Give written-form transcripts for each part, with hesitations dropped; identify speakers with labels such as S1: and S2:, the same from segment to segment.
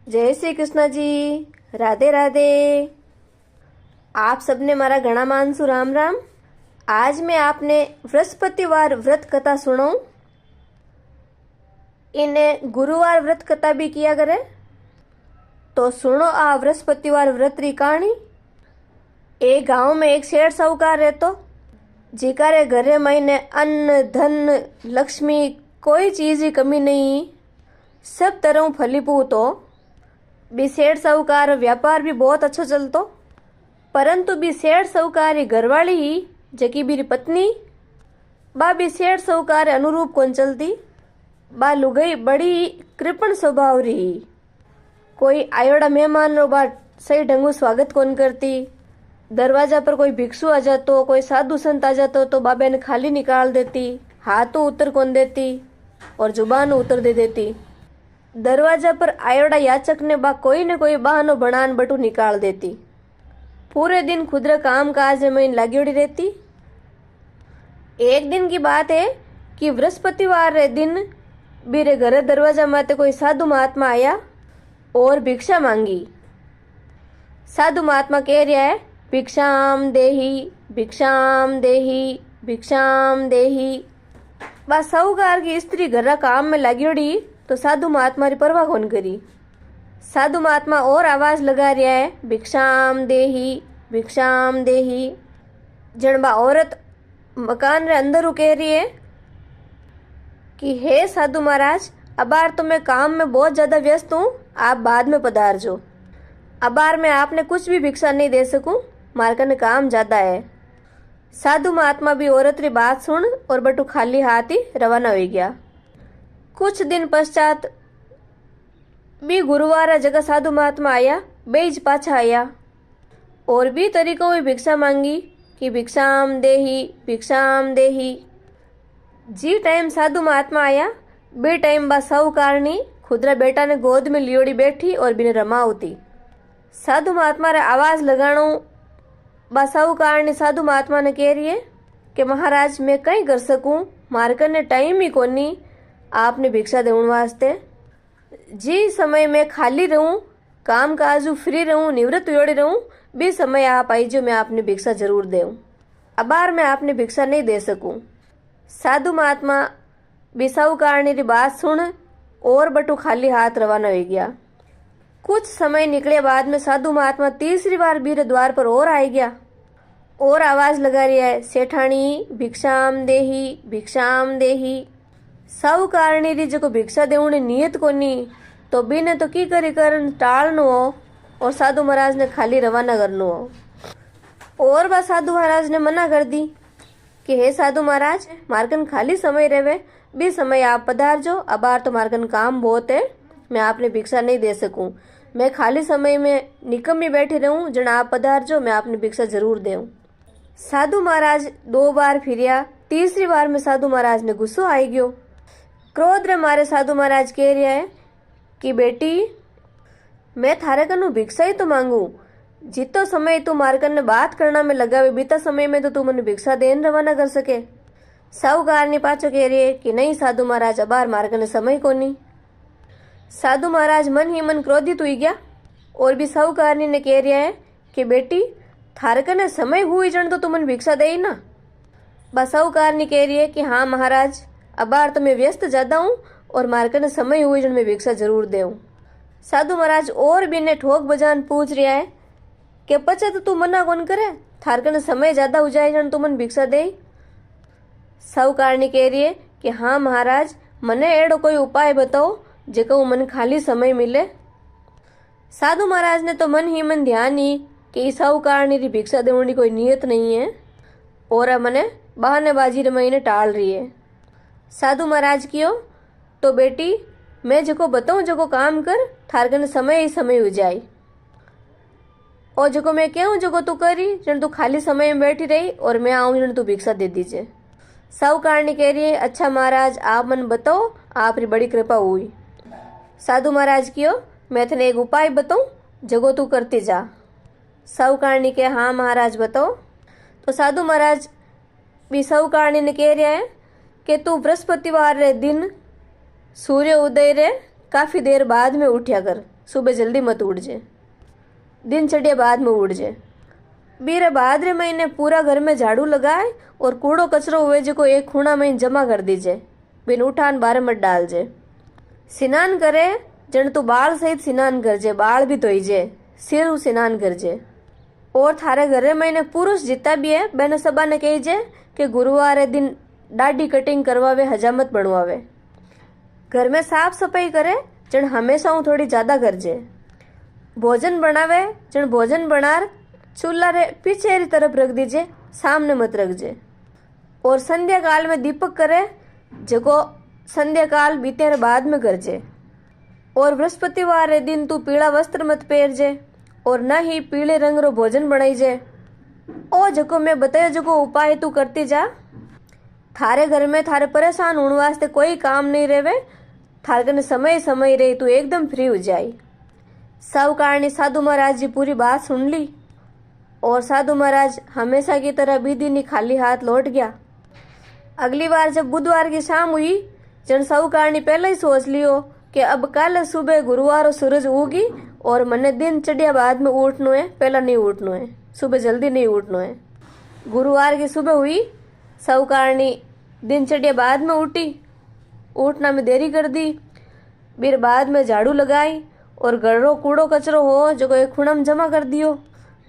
S1: जय श्री कृष्ण जी। राधे राधे। आप सबने मारा घना मानसु राम राम। आज मैं आपने बृहस्पतिवार व्रत कथा सुनाऊं। इन्हें गुरुवार व्रत कथा भी किया करे तो सुनो आ बृहस्पतिवार व्रत री कहानी। एक गांव में एक शेर साहूकार रहतो जिकारे घरे महीने अन्न धन लक्ष्मी कोई चीज की कमी नहीं, सब तरह फलीभूत हो। बी सेठ साहूकार व्यापार भी बहुत अच्छो चलतो, परंतु बी सेठ साहूकार घरवाली ही जकी बीरी पत्नी बा बी सेठ साहूकार अनुरूप कौन चलती। बा लुगाई बड़ी कृपण स्वभाव रही। कोई आयोड़ा मेहमान रो बा सही ढंगू स्वागत कौन करती। दरवाजा पर कोई भिक्षु आ जातो, कोई साधु संत आ जातो तो बाबे ने खाली निकाल देती, हाथों उतर कौन देती और जुबान उतर दे देती। दरवाजा पर आयोड़ा याचक ने बा कोई न कोई बहानो बनान बटू निकाल देती। पूरे दिन खुदरा काम काज में लगी रहती। एक दिन की बात है कि बृहस्पतिवार रे दिन बीरे घर दरवाजा माते कोई साधु महात्मा आया और भिक्षा मांगी। साधु महात्मा कह रहा है, भिक्षाम देही भिक्षाम देही भिक्षाम देही। बा साहूकार की स्त्री घर काम में लगी तो साधु महात्मा री परवाह कौन करी। साधु महात्मा और आवाज लगा रहा है, भिक्षाम देही भिक्षाम देही। जन बा औरत मकान रे अंदर कह रही है कि हे साधु महाराज, अबार तो मैं काम में बहुत ज्यादा व्यस्त हूँ, आप बाद में पधार जो। अबार मैं आपने कुछ भी भिक्षा नहीं दे सकूं, मारे कने काम ज्यादा है। साधु महात्मा भी औरत री बात सुन और बटू खाली हाथ ही रवाना हो गया। कुछ दिन पश्चात भी गुरुवार जगह साधु महात्मा आया, बेज पाछा आया और भी तरीकों में भिक्षा मांगी कि भिक्षाम देही भिक्षाम देही। जी टाइम साधु महात्मा आया बे टाइम बा साहूकारनी खुदरा बेटा ने गोद में लियोड़ी बैठी और बिने रमावती। साधु महात्मा रे आवाज लगाणो बा साहूकारनी साधु महात्मा ने कह रही है कि महाराज मैं कहीं कर सकूं, मारकर ने टाइम ही कोनी आपने भिक्षा देने वास्ते। जी समय में खाली रहूं, काम काजू फ्री रहूं, निवृत्त योड़ी रहूं, भी समय आप आई जो मैं आपने भिक्षा जरूर देऊं। अबार मैं आपने भिक्षा नहीं दे सकूं। साधु महात्मा बिसाऊकारणी री बात सुन और बटू खाली हाथ रवाना हो गया। कुछ समय निकले बाद में साधु महात्मा तीसरी बार बीरे द्वार पर और आ गया और आवाज लगा रहा है, सेठानी भिक्षाम देही भिक्षाम देही। साहूकारणी री जो भिक्षा देवनी नियत कोनी तो बीने तो की करी करन टालनो हो और साधु महाराज ने खाली रवाना करनो हो। और बा साधु महाराज ने मना कर दी कि हे साधु महाराज, मारकन खाली समय रहे भी समय आप पधार जो। अबार तो मारकन काम बहुत है, मैं आपने भिक्षा नहीं दे सकूं। मैं खाली समय में निकम्मी बैठी रहूं, जन आप पधार जो मैं आपने भिक्षा जरूर देऊं। साधु महाराज 2 बार फिरिया, तीसरी बार में साधु महाराज ने गुस्सो आई गयो। क्रोध रे मारे साधु महाराज कह रहा है कि बेटी मैं थारे कनु भिक्षा ही तो मांगू, जितो समय तू मारकन ने बात करना में लगावे बीता समय में तो तू मने भिक्षा देन रवाना कर सके। साहूकार ने पाछो कह रही है कि नहीं साधु महाराज, अबार मारकन ने समय कोनी। साधु महाराज मन ही मन क्रोधित हुई गया और भी साहूकारनी ने कह रहा है कि बेटी थारे कने समय हुई जन तो तुमने भिक्षा दे ना। बा साहूकारनी कह रही है कि हाँ महाराज, अबार तो मैं व्यस्त ज्यादा हूँ और मारे कने समय हुई जन मैं भिक्षा जरूर देऊं। साधु महाराज और भी ने ठोक बजान पूछ रहा है कि पचा तो तू मना कौन करे, थार कने समय ज्यादा हो जाए जन तुमने भिक्षा दे। साहूकारनी कह रही है कि हाँ महाराज, मने एड़ो कोई उपाय बताओ जेको मन खाली समय मिले। साधु महाराज ने तो मन ही मन ध्यान ही कि साहूकारनी री भिक्षा देने कोई नियत नहीं है और मने बहानेबाजी रे महीने टाल रही है। साधु महाराज कियो तो बेटी मैं जको बताऊं जको काम कर, थार कने समय ही समय हो जाए और जको मैं कहूं जको तू करी जन तू खाली समय में बैठी रही और मैं आऊं जन तू भिक्षा दे दीजिए। साहूकारनी कह रही है, अच्छा महाराज आप मन बताओ, आप री बड़ी कृपा हुई। साधु महाराज कियो मैं थने एक उपाय बताऊं जगो तू करती जा। साहूकारनी के हाँ महाराज बताओ। तो साधु महाराज भी साहूकारनी ने कह रहा है कि तू बृहस्पतिवार रे दिन सूर्य उदय रे काफी देर बाद में उठ्या कर। सुबह जल्दी मत उठ जे, दिन चढ़िया बाद में उठ जे। बीरे भाद्रे महीने पूरा घर में झाड़ू लगाए और कूड़ो कचरो हुए जो एक खूणा में जमा कर दीजे, बिन उठान बारे मत डाल जे। स्नान करे जन तू बाल सहित स्नान कर जे, बाल भी धोई जे, सिर स्नान कर जे। और थारे घरे में पुरुष जितना भी है बहन सबा ने कही जे कि गुरुवार दिन दाढ़ी कटिंग करवावे, हजामत बनवावे। घर में साफ सफाई करे जन हमेशा हूँ थोड़ी ज्यादा कर जे। भोजन बनावे जन भोजन बनार चूल्हा रे पीछे री तरफ रख दीजे, सामने मत रख जे। और संध्या काल में दीपक करे जको संध्या काल बीते रे बाद में कर जे। और बृहस्पतिवार रे दिन तू पीला वस्त्र मत पहर जे और न ही पीले रंग रो भोजन बनाई जे। ओ जको मैं बतायो जको उपाय तू करती जा, थारे घर में थारे परेशान होने वास्ते कोई काम नहीं रेवे, थारे कने समय समय रही तू एकदम फ्री हो जाई। सब कारणी साधु महाराज जी पूरी बात सुन ली और साधु महाराज हमेशा की तरह बीदी नी खाली हाथ लौट गया। अगली बार जब बुधवार की शाम हुई जन सब कारणी पहले ही सोच लियो कि अब कल सुबह गुरुवार सूरज उगी और मने दिन चढ़िया बाद में उठनो है, पहला नहीं उठनो है, सुबह जल्दी नहीं उठनो है। गुरुवार की सुबह हुई, सब कारणी दिन चढ़िया बाद में उठी, उठना में देरी कर दी। फिर बाद में झाड़ू लगाई और घरो कूड़ो कचरो हो जो एक खूणा में जमा कर दियो।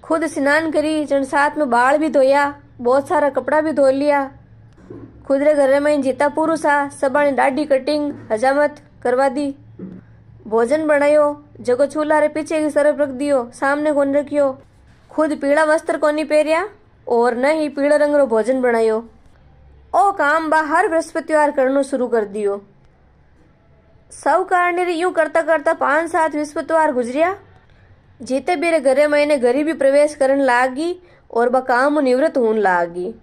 S1: खुद स्नान करी जन साथ में बाल भी धोया, बहुत सारा कपड़ा भी धो लिया। खुद रे घर में जितना पुरुष आ सबा ने दाढ़ी कटिंग हजामत करवा दी। भोजन बनायो जगो चूल्हा रे पीछे की तरफ रख दियो, सामने कोन रखियो। खुद पीला वस्त्र कोनी पहरिया और न ही पीले रंग रो भोजन बनायो। ओ काम बाहर बृहस्पतिवार करनो शुरू कर दियो। सब कारणी रे यूं करता करता 5-7 बृहस्पतिवार गुजरिया। जीते भी रे घरे मैंने गरीबी प्रवेश करन लागी और बा काम निवृत्त होने लागी।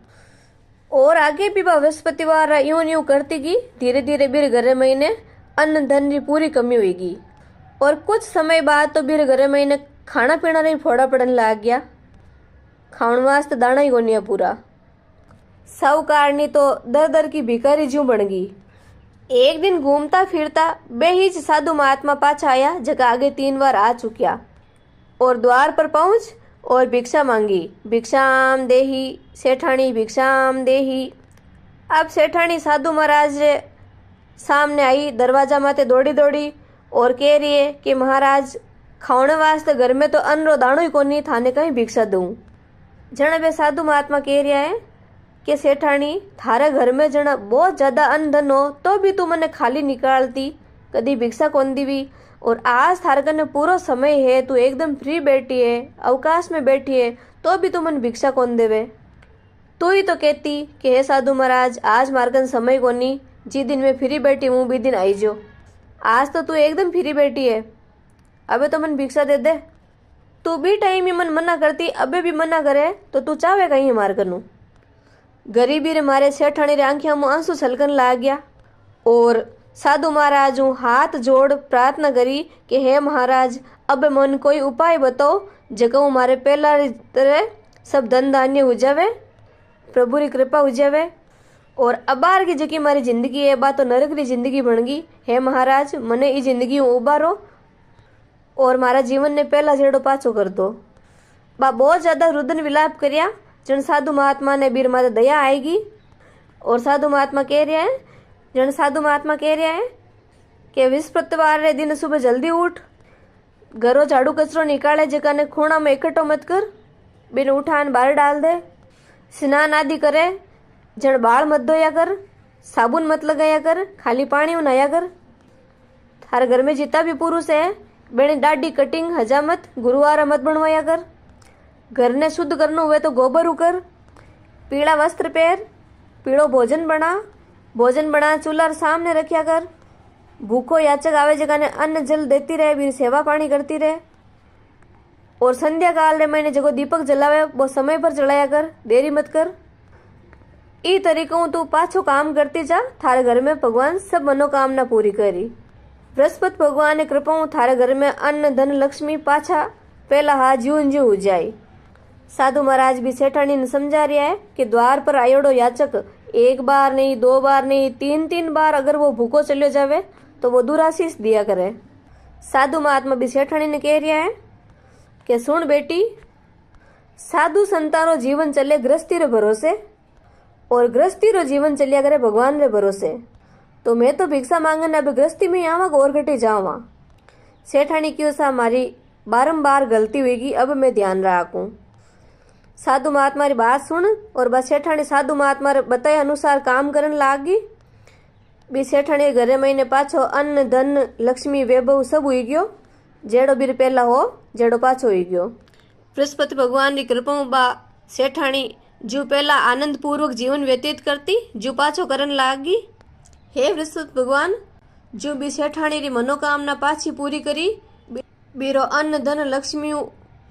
S1: और आगे भी बा बृहस्पतिवार यूं यूं करती गई। धीरे धीरे बीरे घरे मैंने अन्न धन की पूरी कमी हुई और कुछ समय बाद तो बीरे घरे मैंने खाना पीना नहीं फोड़ा पड़न लाग गया। खाण वास्ते दाना ही कोनिया पूरा। सब कारणी तो दर दर की भिखारी ज्यों बन गई। एक दिन घूमता फिरता बेहिच साधु महात्मा पाछा आया, जगह आगे 3 बार आ चुकिया और द्वार पर पहुंच और भिक्षा मांगी। भिक्षाम देही सेठानी, भिक्षाम देही। अब सेठानी साधु महाराज रे सामने आई, दरवाजा माते दौड़ी दौड़ी और कह रही है कि महाराज खाने वास्ते घर में तो अन्न रो दाणो ही कोनी, थाने कहीं भिक्षा दूं। जण बे साधु महात्मा कह रहा है कि सेठानी थारे घर में जण बहुत ज्यादा अन्न धन हो तो भी तू मने खाली निकालती, कदी भिक्षा कौन दीवी। और आज थारे कने पूरा समय है, तू एकदम फ्री बैठी है, अवकाश में बैठी है, तो भी तू मन भिक्षा कौन देवे। तू ही तो कहती कि हे साधु महाराज आज मारकन समय कोनी, जी दिन में फ्री बैठी हूँ बी दिन आई जो। आज तो तू एकदम फ्री बैठी है, अबे तो मन भिक्षा दे दे। तू भी टाइम ही मन मना करती, अबे भी मना करे तो तू चाहे कहीं मार कनू। गरीबी रे मारे सेठानी रे आंखियां में आंसू छलकन लाग गया और साधु महाराज हाथ जोड़ प्रार्थना करी कि हे महाराज अब मन कोई उपाय बताओ जको मारे पहला तरह सब धन धान्य हो जावे, प्रभु री कृपा हो जावे। और अबार की जकी मारी जिंदगी है बा तो नरक री जिंदगी बन गई। हे महाराज मने ई जिंदगी उबारो और मारा जीवन ने पहला जेड़ो पाछो कर दो। बा बहुत ज्यादा रुदन विलाप करिया। जन साधु महात्मा ने बीर माता दया आएगी और साधु महात्मा कह रहे हैं, जन साधु महात्मा कह रहे हैं कि बृहस्पतिवार रे दिन सुबह जल्दी उठ, घरों झाड़ू कचरो निकाले जका ने खूणा में इकट्ठो मत कर, बिन उठान बाहर डाल दे। स्नान आदि करे, जन बाल मत धोया कर, साबुन मत लगाया कर, खाली पानी में नहाया कर। थारे घर में जितना भी पुरुष है बेने दाढ़ी कटिंग हजामत गुरुवार मत बनवाया कर। घर ने शुद्ध करना हुए तो गोबर उकर, पीला वस्त्र पहर, पीड़ो भोजन बना चूल्हा सामने रखा कर। भूखो याचक आवे जगह ने अन्न जल देती रहे, भी सेवा पानी करती रहे। और संध्या काल रे मैंने जगो दीपक जलावे वो समय पर जलाया कर, देरी मत कर। ई तरीकों तू पाछो काम करती जा, थारे घर में भगवान सब मनोकामना पूरी करी। बृहस्पति भगवान ने कृपा थारे घर में अन्न धन लक्ष्मी पाछा पहला हाथ जीवन जीव हो जाए। साधु महाराज भी सेठानी ने समझा रहा है कि द्वार पर आयोड़ो याचक 1 बार नहीं 2 बार नहीं 3-3 बार अगर वो भूखो चलो जावे तो वो दुराशीष दिया करे। साधु महात्मा भी सेठाणी ने कह रहा है कि सुन बेटी, साधु संता रो जीवन चले गृहस्थी रे भरोसे और गृहस्थी रो जीवन चलिया करे भगवान रे भरोसे। तो मैं तो भिक्षा मांगने अब गृहस्थी में आवा और घटी जावा। सेठाणी क्यों सा मारी बारंबार गलती हुईगी, अब मैं ध्यान रखूं। साधु महात्मा री बात सुन और बस सेठाणी साधु महात्मा रे बताए अनुसार काम करन लागी। बी सेठाणी घरे महीने पाछो अन्न धन लक्ष्मी वैभव सब हुई गयो, जेड़ो बीर पहला हो जेड़ो पाछो हुई गयो। बृहस्पति भगवान री कृपा बा सेठाणी जो पहला आनंद पूर्वक जीवन व्यतीत करती जो पाछो करन लागी। हे बृहस्पति भगवान, जो बी सेठाणी री मनोकामना पाछी पूरी करी, बीरो अन्न धन लक्ष्मी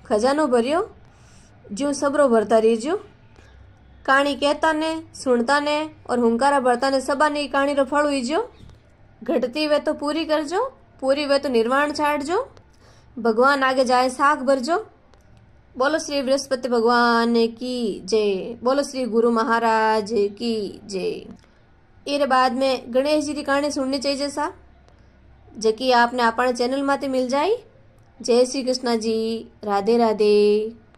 S1: खजानो भरियो, जो सबरो भरता रहीजो। कहानी कहता ने सुनता ने और हुंकारा भरता ने सबा ने कहानी रो फल हुई जो। घटती वे तो पूरी करजो, पूरी वे तो निर्वाण छाड़जो, भगवान आगे जाए साख भरजो। बोलो श्री बृहस्पति भगवान की जय, बोलो श्री गुरु महाराज की जय। इरे बाद में गणेश जी की कहानी सुननी चाहिए सा, जकी आपने अपने चैनल माते मिल जाए। जय श्री कृष्ण जी, राधे राधे।